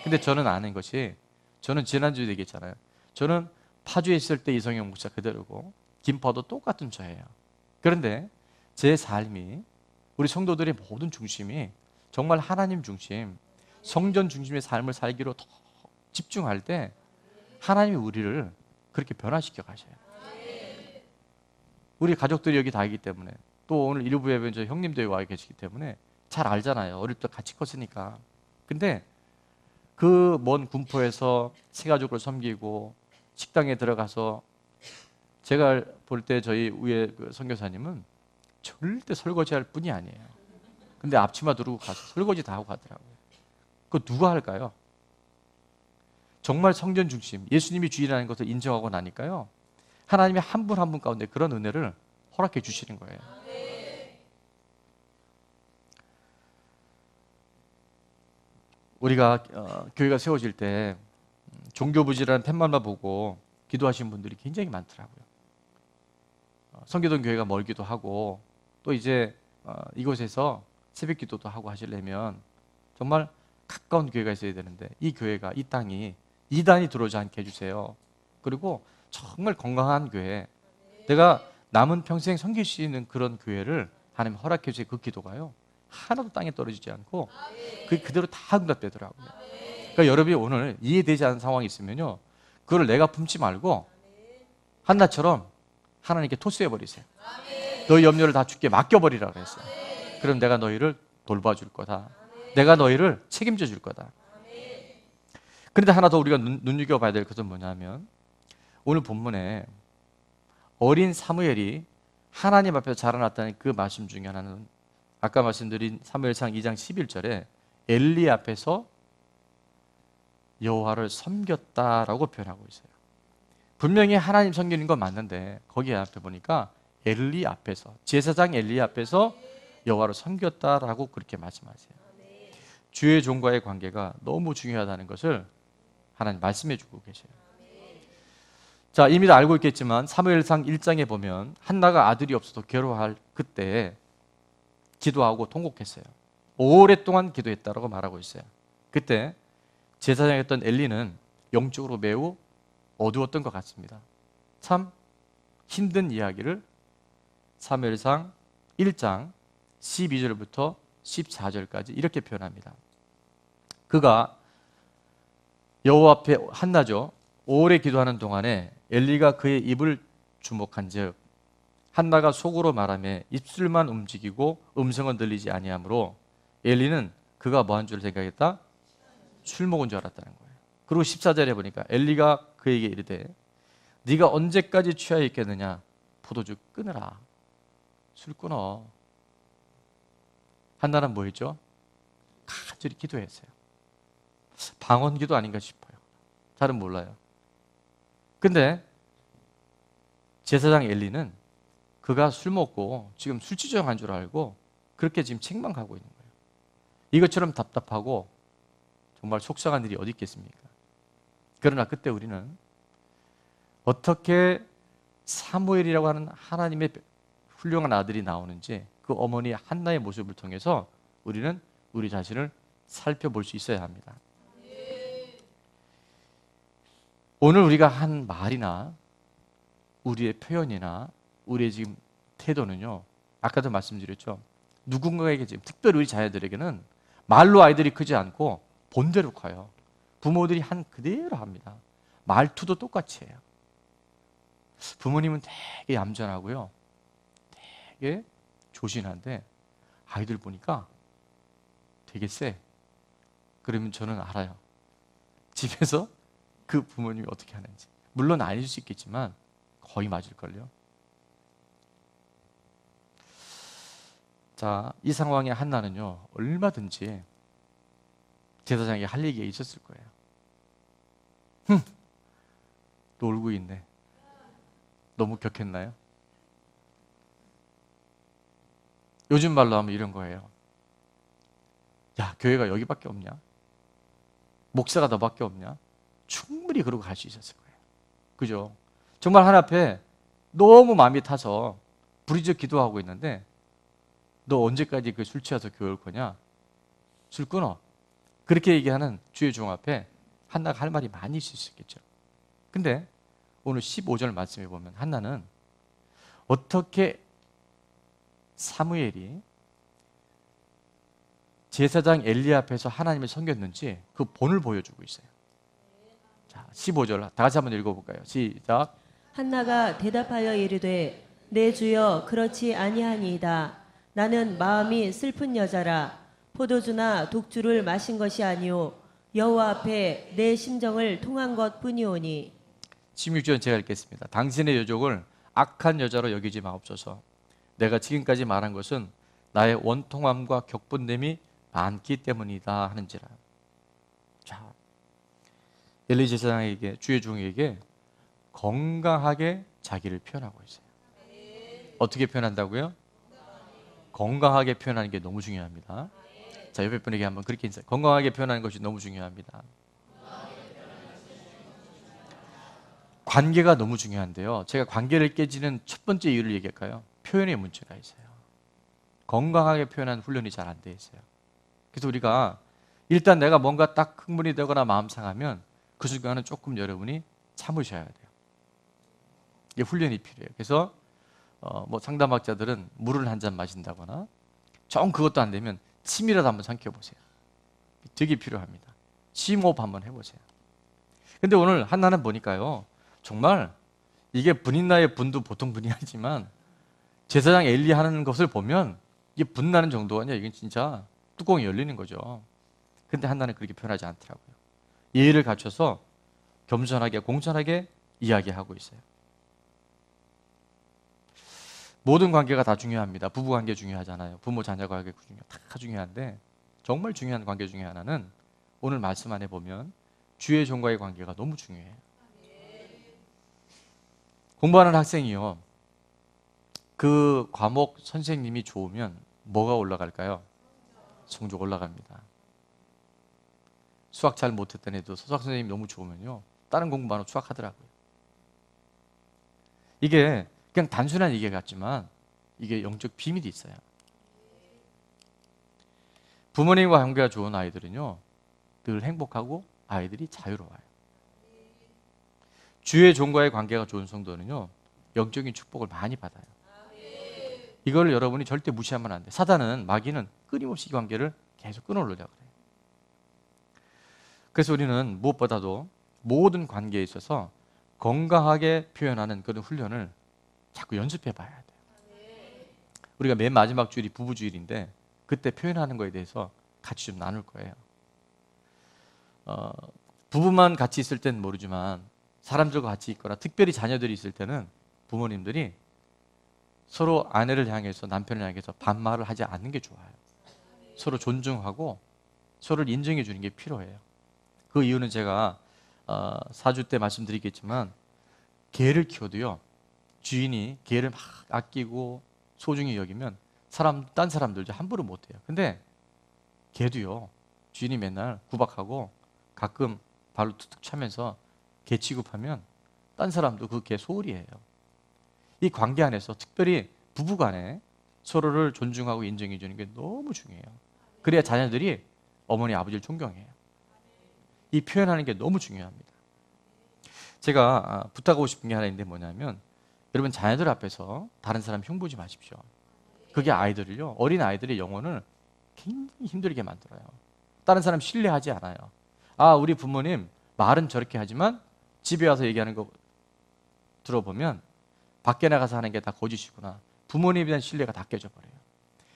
근데 저는 아는 것이 저는 지난주에 얘기했잖아요. 저는 파주에 있을 때 이성영 목사 그대로고 김포도 똑같은 저예요. 그런데 제 삶이 우리 성도들의 모든 중심이 정말 하나님 중심, 성전 중심의 삶을 살기로 더 집중할 때 하나님이 우리를 그렇게 변화시켜 가셔요. 우리 가족들이 여기 다 있기 때문에 또 오늘 일부 예배는 저 형님들이 와 계시기 때문에 잘 알잖아요. 어릴 때 같이 컸으니까. 근데 그 먼 군포에서 새 가족을 섬기고 식당에 들어가서 제가 볼 때 저희 위에 그 선교사님은 절대 설거지할 뿐이 아니에요. 근데 앞치마 두르고 가서 설거지 다 하고 가더라고요. 그거 누가 할까요? 정말 성전 중심, 예수님이 주인이라는 것을 인정하고 나니까요. 하나님이 한 분 한 분 가운데 그런 은혜를 허락해 주시는 거예요. 우리가 교회가 세워질 때 종교부지라는 팻말만 보고 기도하시는 분들이 굉장히 많더라고요. 성교동 교회가 멀기도 하고 또 이제 이곳에서 새벽 기도도 하고 하시려면 정말 가까운 교회가 있어야 되는데 이 교회가 이 땅이 이단이 들어오지 않게 해주세요. 그리고 정말 건강한 교회, 내가 남은 평생 섬길 수 있는 그런 교회를 하나님 허락해 주세요. 그 기도가요 하나도 땅에 떨어지지 않고 그게 그대로 다 응답되더라고요. 그러니까 여러분이 오늘 이해되지 않는 상황이 있으면요, 그걸 내가 품지 말고 한나처럼 하나님께 토스해버리세요. 너희 염려를 다 주께 맡겨버리라 그랬어요. 그럼 내가 너희를 돌봐줄 거다. 내가 너희를 책임져 줄 거다. 그런데 하나 더 우리가 눈여겨봐야 될 것은 뭐냐면, 오늘 본문에 어린 사무엘이 하나님 앞에서 자라났다는 그 말씀 중에 하나는 아까 말씀드린 사무엘상 2장 11절에 엘리 앞에서 여호와를 섬겼다라고 표현하고 있어요. 분명히 하나님 섬기는 건 맞는데 거기 앞에 보니까 엘리 앞에서, 제사장 엘리 앞에서 여호와를 섬겼다라고 그렇게 말씀하세요. 주의 종과의 관계가 너무 중요하다는 것을 하나님 말씀해 주고 계세요. 자, 이미 다 알고 있겠지만 사무엘상 1장에 보면 한나가 아들이 없어서 괴로워할 그때 기도하고 통곡했어요. 오랫동안 기도했다라고 말하고 있어요. 그때 제사장이었던 엘리는 영적으로 매우 어두웠던 것 같습니다. 참 힘든 이야기를 사무엘상 1장 12절부터 14절까지 이렇게 표현합니다. 그가 여호와 앞에, 한나죠, 오래 기도하는 동안에 엘리가 그의 입을 주목한즉 한나가 속으로 말하며 입술만 움직이고 음성은 들리지 아니하므로 엘리는 그가 뭐한 줄 생각했다? 술 먹은 줄 알았다는 거예요. 그리고 14절에 보니까 엘리가 그에게 이르되 네가 언제까지 취하여 있겠느냐? 포도주 끊으라. 술 끊어. 한나는 뭐 했죠? 간절히 기도했어요. 방언기도 아닌가 싶어요. 잘은 몰라요. 근데 제사장 엘리는 그가 술 먹고 지금 술주정한 줄 알고 그렇게 지금 책망하고 있는 거예요. 이것처럼 답답하고 정말 속상한 일이 어디 있겠습니까? 그러나 그때 우리는 어떻게 사무엘이라고 하는 하나님의 훌륭한 아들이 나오는지 그 어머니 한나의 모습을 통해서 우리는 우리 자신을 살펴볼 수 있어야 합니다. 오늘 우리가 한 말이나 우리의 표현이나 우리의 지금 태도는요, 아까도 말씀드렸죠, 누군가에게 지금 특별히 우리 자녀들에게는 말로 아이들이 크지 않고 본대로 커요. 부모들이 한 그대로 합니다. 말투도 똑같이 해요. 부모님은 되게 얌전하고요, 되게 조신한데 아이들 보니까 되게 세. 그러면 저는 알아요. 집에서 그 부모님이 어떻게 하는지. 물론 아닐 수 있겠지만 거의 맞을걸요. 자, 이 상황에 한나는요, 얼마든지 제사장에게 할 얘기가 있었을 거예요. 놀고 있네. 너무 격했나요? 요즘 말로 하면 이런 거예요. 야, 교회가 여기밖에 없냐? 목사가 너밖에 없냐? 충분히 그러고 갈 수 있었을 거예요. 그죠? 정말 하나 앞에 너무 마음이 타서 부르짖어 기도하고 있는데 너 언제까지 그 술 취해서 교회 올 거냐? 술 끊어. 그렇게 얘기하는 주의 종 앞에 한나가 할 말이 많이 있을 수 있겠죠. 근데 오늘 15절 말씀에 보면 한나는 어떻게 사무엘이 제사장 엘리 앞에서 하나님을 섬겼는지 그 본을 보여주고 있어요. 자, 15절 다 같이 한번 읽어볼까요? 시작. 한나가 대답하여 이르되 내 주여 그렇지 아니하니이다. 나는 마음이 슬픈 여자라. 포도주나 독주를 마신 것이 아니요 여호와 앞에 내 심정을 통한 것뿐이오니. 16절 제가 읽겠습니다. 당신의 여족을 악한 여자로 여기지 마옵소서. 내가 지금까지 말한 것은 나의 원통함과 격분됨이 많기 때문이다 하는지라. 자, 엘리 제사장에게, 주의 종에게 건강하게 자기를 표현하고 있어요. 어떻게 표현한다고요? 건강하게 표현하는 게 너무 중요합니다. 자, 옆에 분에게 한번 그렇게 인사해. 건강하게 표현하는 것이 너무 중요합니다. 관계가 너무 중요한데요. 제가 관계를 깨지는 첫 번째 이유를 얘기할까요? 표현의 문제가 있어요. 건강하게 표현하는 훈련이 잘 안 돼 있어요. 그래서 우리가 일단 내가 뭔가 딱 흥분이 되거나 마음 상하면 그 순간은 조금 여러분이 참으셔야 돼요. 이게 훈련이 필요해요. 그래서 뭐 상담학자들은 물을 한 잔 마신다거나 정 그것도 안 되면 침이라도 한번 삼켜보세요. 되게 필요합니다. 심호흡 한번 해보세요. 근데 오늘 한나는 보니까요, 정말 이게 분인나의 분도 보통 분이 아니지만 제사장 엘리 하는 것을 보면 이게 분나는 정도가 아니라 이건 진짜 뚜껑이 열리는 거죠. 근데 한나는 그렇게 표현하지 않더라고요. 예의를 갖춰서 겸손하게 공손하게 이야기하고 있어요. 모든 관계가 다 중요합니다. 부부 관계 중요하잖아요. 부모 자녀 관계 다 중요한데 정말 중요한 관계 중에 하나는 오늘 말씀 안에 보면 주의 종과의 관계가 너무 중요해요. 공부하는 학생이요, 그 과목 선생님이 좋으면 뭐가 올라갈까요? 성적 올라갑니다. 수학 잘 못했던 애도 수학 선생님이 너무 좋으면요, 다른 공부 안 하고 수학하더라고요. 이게 그냥 단순한 얘기 같지만 이게 영적 비밀이 있어요. 부모님과 관계가 좋은 아이들은요, 늘 행복하고 아이들이 자유로워요. 주의 종과의 관계가 좋은 성도는요, 영적인 축복을 많이 받아요. 이걸 여러분이 절대 무시하면 안 돼요. 사단은, 마귀는 끊임없이 이 관계를 계속 끊어오려고 그래요. 그래서 우리는 무엇보다도 모든 관계에 있어서 건강하게 표현하는 그런 훈련을 자꾸 연습해 봐야 돼요. 우리가 맨 마지막 주일이 부부주일인데 그때 표현하는 거에 대해서 같이 좀 나눌 거예요. 부부만 같이 있을 때는 모르지만 사람들과 같이 있거나 특별히 자녀들이 있을 때는 부모님들이 서로 아내를 향해서, 남편을 향해서 반말을 하지 않는 게 좋아요. 서로 존중하고 서로를 인정해 주는 게 필요해요. 그 이유는 제가 4주 때 말씀드리겠지만, 개를 키워도요, 주인이 개를 막 아끼고 소중히 여기면 딴 사람들 함부로 못 해요. 근데 개도요, 주인이 맨날 구박하고 가끔 발로 툭툭 차면서 개 취급하면 딴 사람도 그 개 소홀히 해요. 이 관계 안에서 특별히 부부간에 서로를 존중하고 인정해 주는 게 너무 중요해요. 그래야 자녀들이 어머니 아버지를 존경해요. 이 표현하는 게 너무 중요합니다. 제가 부탁하고 싶은 게 하나 있는데 뭐냐면, 여러분 자녀들 앞에서 다른 사람 흉보지 마십시오. 그게 아이들을요, 어린 아이들의 영혼을 굉장히 힘들게 만들어요. 다른 사람 신뢰하지 않아요. 우리 부모님 말은 저렇게 하지만 집에 와서 얘기하는 거 들어보면 밖에 나가서 하는 게 다 거짓이구나. 부모님에 대한 신뢰가 다 깨져버려요.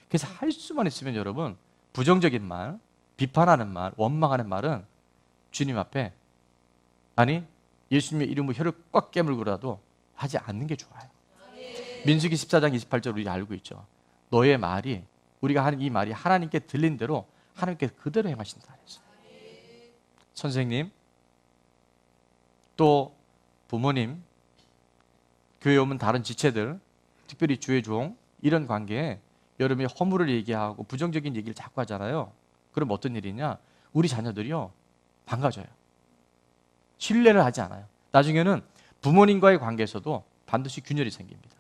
그래서 할 수만 있으면 여러분, 부정적인 말, 비판하는 말, 원망하는 말은 주님 앞에, 아니 예수님의 이름으로 혀를 꽉 깨물고라도 하지 않는 게 좋아요. 민수기 14장 28절 우리가 알고 있죠. 너의 말이, 우리가 하는 이 말이 하나님께 들린 대로 하나님께 그대로 행하신다 그랬어요. 선생님, 또 부모님, 교회 오면 다른 지체들, 특별히 주의 종, 이런 관계에 여러분이 허물을 얘기하고 부정적인 얘기를 자꾸 하잖아요. 그럼 어떤 일이냐? 우리 자녀들이요, 망가져요. 신뢰를 하지 않아요. 나중에는 부모님과의 관계에서도 반드시 균열이 생깁니다.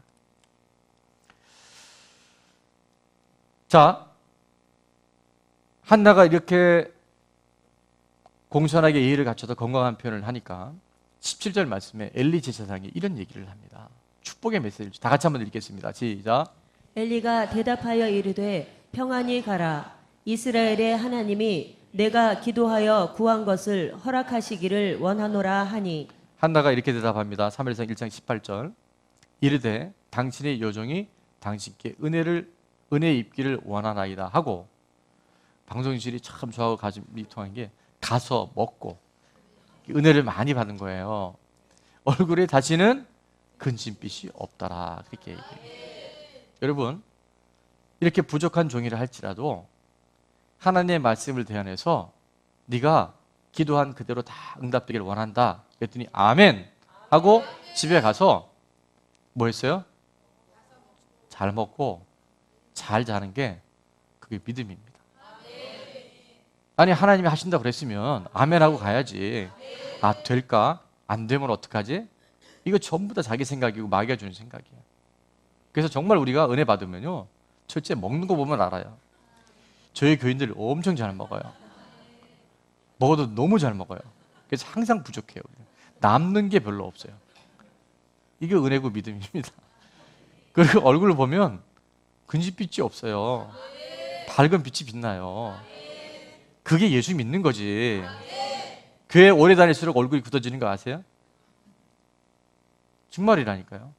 자, 한나가 이렇게 공손하게 예의를 갖춰서 건강한 표현을 하니까 17절 말씀에 엘리 제사장이 이런 얘기를 합니다. 축복의 메시지를 다 같이 한번 읽겠습니다. 시작. 엘리가 대답하여 이르되 평안히 가라. 이스라엘의 하나님이 내가 기도하여 구한 것을 허락하시기를 원하노라 하니. 한나가 이렇게 대답합니다. 사무엘상 1장 18절. 이르되 당신의 여종이 당신께 은혜 입기를 원하나이다 하고, 방송실이 참 저하고 가슴이 통한 게 가서 먹고 은혜를 많이 받은 거예요. 얼굴에 다시는 근심빛이 없더라. 그렇게 얘기해요. 여러분, 이렇게 부족한 종이라 할지라도 하나님의 말씀을 대안해서 네가 기도한 그대로 다 응답되기를 원한다. 그랬더니 아멘 하고 집에 가서 뭐 했어요? 잘 먹고 잘 자는 게 그게 믿음입니다. 아니 하나님이 하신다고 그랬으면 아멘 하고 가야지. 아 될까? 안 되면 어떡하지? 이거 전부 다 자기 생각이고 마귀가 주는 생각이에요. 그래서 정말 우리가 은혜 받으면요 철저히 먹는 거 보면 알아요. 저희 교인들 엄청 잘 먹어요. 먹어도 너무 잘 먹어요. 그래서 항상 부족해요. 남는 게 별로 없어요. 이게 은혜고 믿음입니다. 그리고 얼굴을 보면 근심빛이 없어요. 밝은 빛이 빛나요. 그게 예수 믿는 거지. 교회 오래 다닐수록 얼굴이 굳어지는 거 아세요? 정말이라니까요.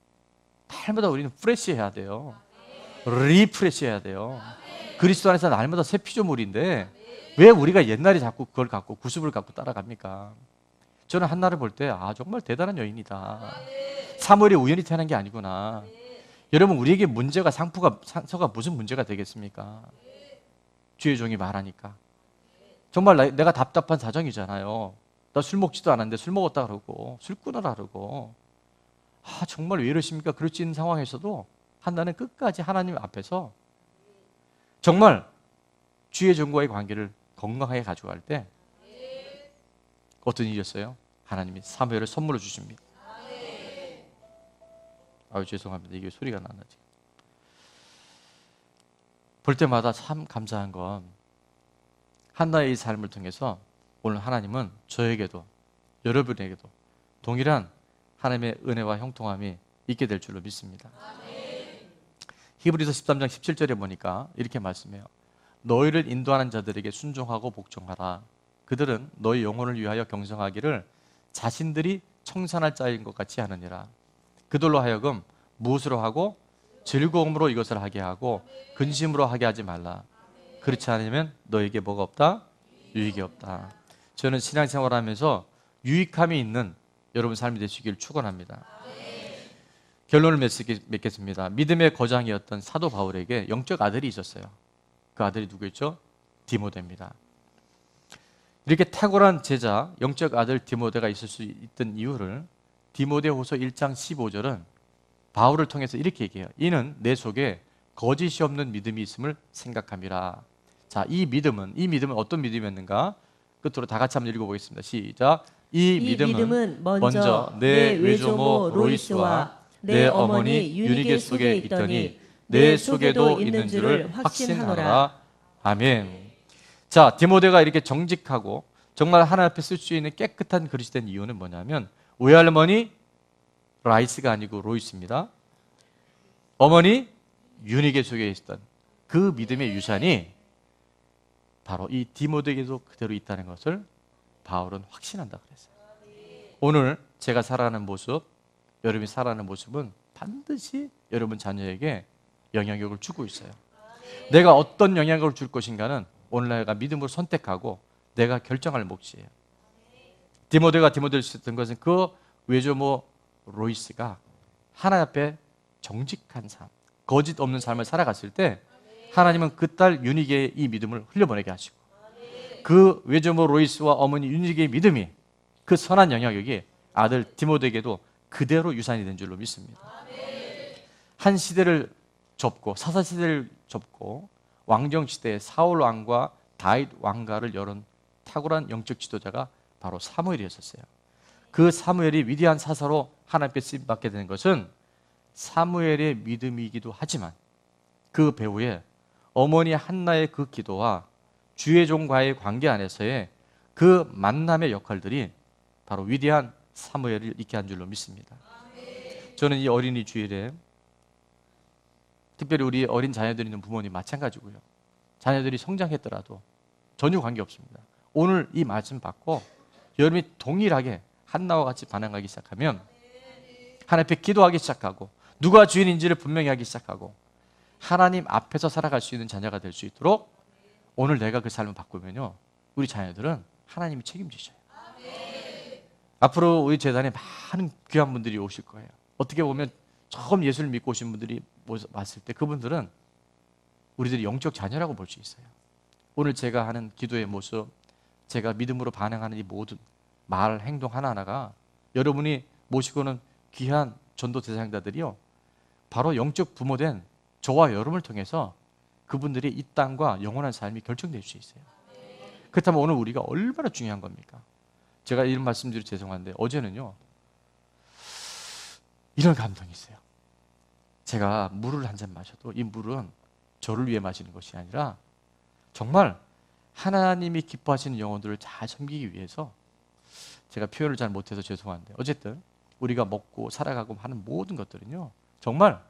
날마다 우리는 프레시해야 돼요. 리프레시해야 돼요. 그리스도 안에서 날마다 새 피조물인데 왜 우리가 옛날에 자꾸 그걸 갖고 구습을 갖고 따라갑니까? 저는 한나를 볼 때 정말 대단한 여인이다. 사무엘이 우연히 태어난 게 아니구나. 여러분 우리에게 문제가 상처가 무슨 문제가 되겠습니까? 주의 종이 말하니까. 정말 내가 답답한 사정이잖아요. 나 술 먹지도 않았는데 술 먹었다 그러고 술 끊어라 그러고 정말 왜 이러십니까? 그럴 수 있는 상황에서도 한나는 끝까지 하나님 앞에서 정말 주의 종과의 관계를 건강하게 가져갈 때 어떤 일이었어요? 하나님이 사무엘을 선물로 주십니다. 죄송합니다. 이게 소리가 나나 지금. 볼 때마다 참 감사한 건 한나의 이 삶을 통해서 오늘 하나님은 저에게도 여러분에게도 동일한 하나님의 은혜와 형통함이 있게 될 줄로 믿습니다. 히브리서 13장 17절에 보니까 이렇게 말씀해요. 너희를 인도하는 자들에게 순종하고 복종하라. 그들은 너희 영혼을 위하여 경성하기를 자신들이 청산할 자인 것 같이 하느니라. 그들로 하여금 무엇으로 하고 즐거움으로 이것을 하게 하고 근심으로 하게 하지 말라. 그렇지 않으면 너에게 뭐가 없다? 유익이 없다. 저는 신앙생활하면서 유익함이 있는 여러분 삶이 되시길 축원합니다. 결론을 맺겠습니다. 믿음의 거장이었던 사도 바울에게 영적 아들이 있었어요. 그 아들이 누구였죠? 디모데입니다. 이렇게 탁월한 제자, 영적 아들 디모데가 있을 수 있던 이유를 디모데후서 1장 15절은 바울을 통해서 이렇게 얘기해요. 이는 내 속에 거짓이 없는 믿음이 있음을 생각함이라. 자, 이 믿음은 어떤 믿음이었는가? 끝으로 다 같이 한번 읽어보겠습니다. 시작. 이 믿음은 먼저 내 외조모 로이스와 내 어머니 유니게 속에 있더니 내 속에도 있는 줄을 확신하노라. 아멘. 자, 디모데가 이렇게 정직하고 정말 하나님 앞에 쓸 수 있는 깨끗한 그릇이 된 이유는 뭐냐면 외할머니 라이스가 아니고 로이스입니다. 어머니 유니게 속에 있었던 그 믿음의 유산이 바로 이 디모데에게도 그대로 있다는 것을 바울은 확신한다 그랬어요. 오늘 제가 살아가는 모습, 여러분이 살아가는 모습은 반드시 여러분 자녀에게 영향력을 주고 있어요. 내가 어떤 영향력을 줄 것인가는 오늘 내가 믿음으로 선택하고 내가 결정할 몫이에요. 디모데가 디모데를 쓰던 것은 그 외조모 로이스가 하나님 앞에 정직한 삶, 거짓 없는 삶을 살아갔을 때 하나님은 그 딸 유니게의 이 믿음을 흘려보내게 하시고 그 외조모 로이스와 어머니 유니게의 믿음이 그 선한 영향력이 아들 디모데에게도 그대로 유산이 된 줄로 믿습니다. 한 시대를 접고 사사시대를 접고 왕정시대에 사울 왕과 다윗 왕가를 열은 탁월한 영적 지도자가 바로 사무엘이었어요. 그 사무엘이 위대한 사사로 하나님께 쓰임받게 된 것은 사무엘의 믿음이기도 하지만 그 배후에 어머니 한나의 그 기도와 주의 종과의 관계 안에서의 그 만남의 역할들이 바로 위대한 사무엘을 있게 한 줄로 믿습니다. 저는 이 어린이 주일에 특별히 우리 어린 자녀들이 있는 부모님 마찬가지고요. 자녀들이 성장했더라도 전혀 관계없습니다. 오늘 이 말씀 받고 여러분이 동일하게 한나와 같이 반응하기 시작하면 하나님 앞에 기도하기 시작하고 누가 주인인지를 분명히 하기 시작하고 하나님 앞에서 살아갈 수 있는 자녀가 될 수 있도록 오늘 내가 그 삶을 바꾸면요, 우리 자녀들은 하나님이 책임지셔요. 앞으로 우리 재단에 많은 귀한 분들이 오실 거예요. 어떻게 보면 처음 예수를 믿고 오신 분들이 왔을 때 그분들은 우리들이 영적 자녀라고 볼 수 있어요. 오늘 제가 하는 기도의 모습, 제가 믿음으로 반응하는 이 모든 말, 행동 하나하나가 여러분이 모시고는 귀한 전도 대상자들이요, 바로 영적 부모된 저와 여러분을 통해서 그분들이 이 땅과 영원한 삶이 결정될 수 있어요. 그렇다면 오늘 우리가 얼마나 중요한 겁니까? 제가 이런 말씀드려 죄송한데 어제는요, 이런 감동이 있어요. 제가 물을 한 잔 마셔도 이 물은 저를 위해 마시는 것이 아니라 정말 하나님이 기뻐하시는 영혼들을 잘 섬기기 위해서, 제가 표현을 잘 못해서 죄송한데 어쨌든 우리가 먹고 살아가고 하는 모든 것들은요, 정말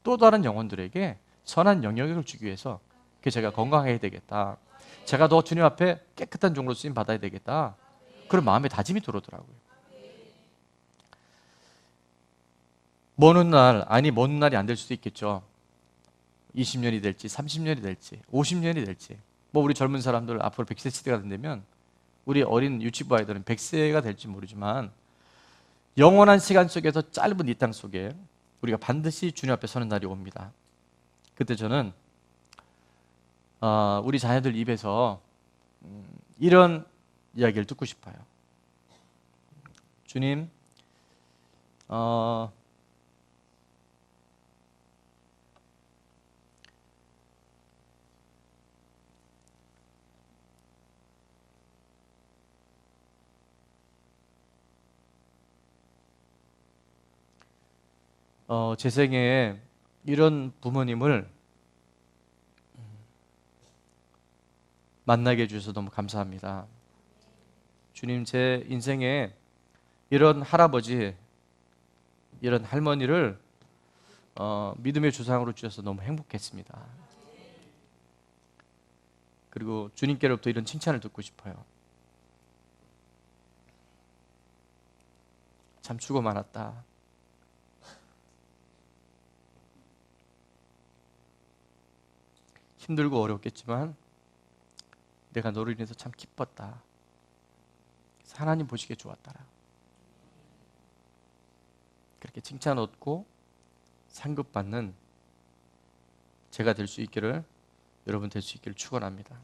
또 다른 영혼들에게 선한 영향력을 주기 위해서, 그 제가 건강해야 되겠다, 제가 더 주님 앞에 깨끗한 종으로 쓰임 받아야 되겠다, 그런 마음의 다짐이 들어오더라고요. 먼 날, 아니 먼 날이 안 될 수도 있겠죠. 20년이 될지 30년이 될지 50년이 될지, 뭐 우리 젊은 사람들 앞으로 100세 시대가 된다면 우리 어린 유치부 아이들은 100세가 될지 모르지만, 영원한 시간 속에서 짧은 이 땅 속에 우리가 반드시 주님 앞에 서는 날이 옵니다. 그때 저는 우리 자녀들 입에서 이런 이야기를 듣고 싶어요. 주님, 제 생애에 이런 부모님을 만나게 해주셔서 너무 감사합니다. 주님, 제 인생에 이런 할아버지, 이런 할머니를 믿음의 조상으로 주셔서 너무 행복했습니다. 그리고 주님께로부터 이런 칭찬을 듣고 싶어요. 참 수고 많았다. 힘들고 어렵겠지만 내가 너를 인해서 참 기뻤다. 하나님 보시기에 좋았더라. 그렇게 칭찬 얻고 상급받는 제가 될 수 있기를, 여러분 될 수 있기를 축원합니다.